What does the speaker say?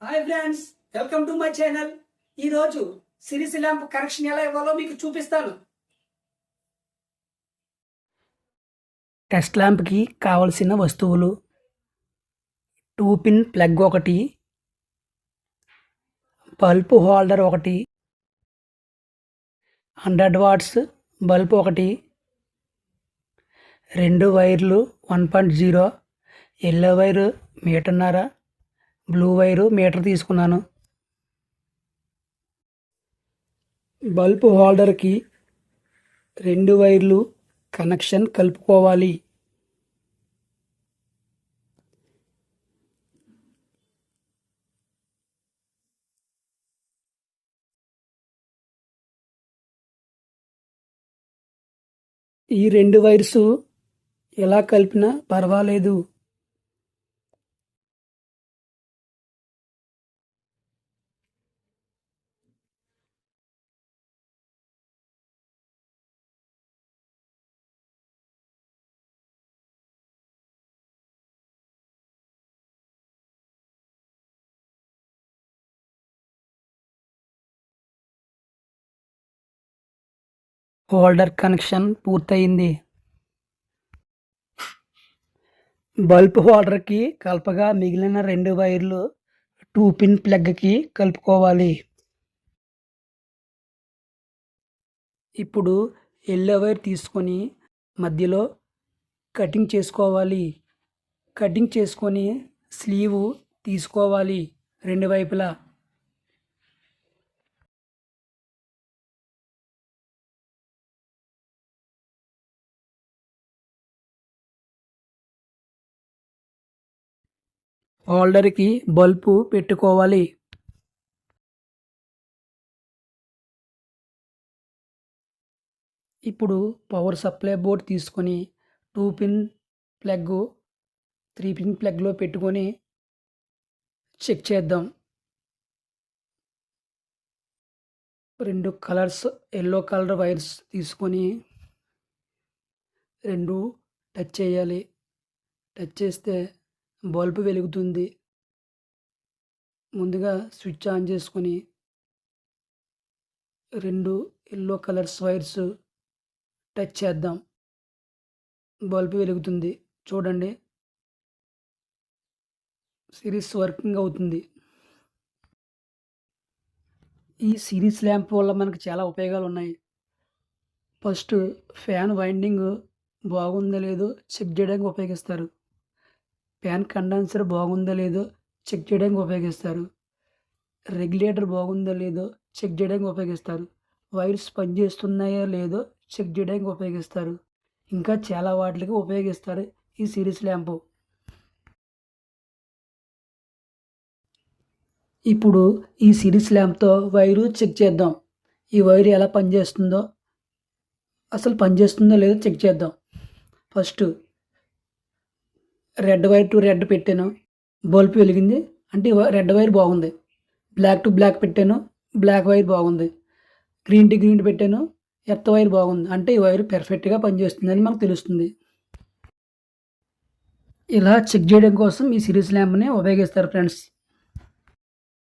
Hi friends, welcome to my channel. ఈరోజు series lamp connection ఎలా ఇవ్వాలో మీకు చూపిస్తాను. టెస్ట్ ల్యాంప్కి కావలసిన వస్తువులు: 2 పిన్ ప్లగ్ ఒకటి, బల్బ్ హోల్డర్ ఒకటి, 100 వాట్స్ బల్బ్ ఒకటి, 2 వైర్లు 1.0, ఎల్లో వైరు మీటర్న్నర, బ్లూ వైరు మీటర్ తీసుకున్నాను. బల్బ్ హోల్డర్కి 2 వైర్లు కనెక్షన్ కలుపుకోవాలి. ఈ 2 వైర్స్ ఎలా కలిపినా పర్వాలేదు. హోల్డర్ కనెక్షన్ పూర్తయింది. బల్బ్ హోల్డర్కి కలపగా మిగిలిన 2 వైర్లు 2 పిన్ ప్లగ్కి కలుపుకోవాలి. ఇప్పుడు ఎల్లో వైర్ తీసుకొని మధ్యలో కటింగ్ చేసుకోవాలి. కటింగ్ చేసుకొని స్లీవ్ తీసుకోవాలి 2 వైపులా. హోల్డర్కి బల్బు పెట్టుకోవాలి. ఇప్పుడు పవర్ సప్లై బోర్డ్ తీసుకొని 2 పిన్ ప్లగ్ 3 పిన్ ప్లగ్లో పెట్టుకొని చెక్ చేద్దాం. 2 కలర్స్ ఎల్లో కలర్ వైర్స్ తీసుకొని 2 టచ్ చేయాలి. టచ్ చేస్తే బల్బు వెలుగుతుంది. ముందుగా స్విచ్ ఆన్ చేసుకొని 2 ఎల్లో కలర్స్ వైర్స్ టచ్ చేద్దాం. బల్బు వెలుగుతుంది. చూడండి, సిరీస్ వర్కింగ్ అవుతుంది. ఈ సిరీస్ ల్యాంప్ వల్ల మనకు చాలా ఉపయోగాలు ఉన్నాయి. ఫస్ట్, ఫ్యాన్ వైండింగ్ బాగుందో లేదో చెక్ చేయడానికి ఉపయోగిస్తారు. ఫ్యాన్ కండెన్సర్ బాగుందో లేదో చెక్ చేయడానికి ఉపయోగిస్తారు. రెగ్యులేటర్ బాగుందో లేదో చెక్ చేయడానికి ఉపయోగిస్తారు. వైర్స్ పనిచేస్తున్నాయో లేదో చెక్ చేయడానికి ఉపయోగిస్తారు. ఇంకా చాలా వాటికి ఉపయోగిస్తారు ఈ సిరీస్ ల్యాంపు. ఇప్పుడు ఈ సిరీస్ ల్యాంప్తో వైరు చెక్ చేద్దాం. ఈ వైరు ఎలా పనిచేస్తుందో, అసలు పనిచేస్తుందో లేదో చెక్ చేద్దాం. First red wire to red పెట్టాను, బల్బ్ వెలిగింది అంటే రెడ్ వైర్ బాగుంది. బ్లాక్ టు బ్లాక్ పెట్టాను, బ్లాక్ వైర్ బాగుంది. గ్రీన్ టు గ్రీన్ పెట్టాను, ఎర్త్ వైర్ బాగుంది. అంటే ఈ వైర్ పెర్ఫెక్ట్గా పనిచేస్తుందని మనకు తెలుస్తుంది. ఇలా చెక్ చేయడం కోసం ఈ సిరీస్ ల్యాంప్ని ఉపయోగిస్తారు ఫ్రెండ్స్.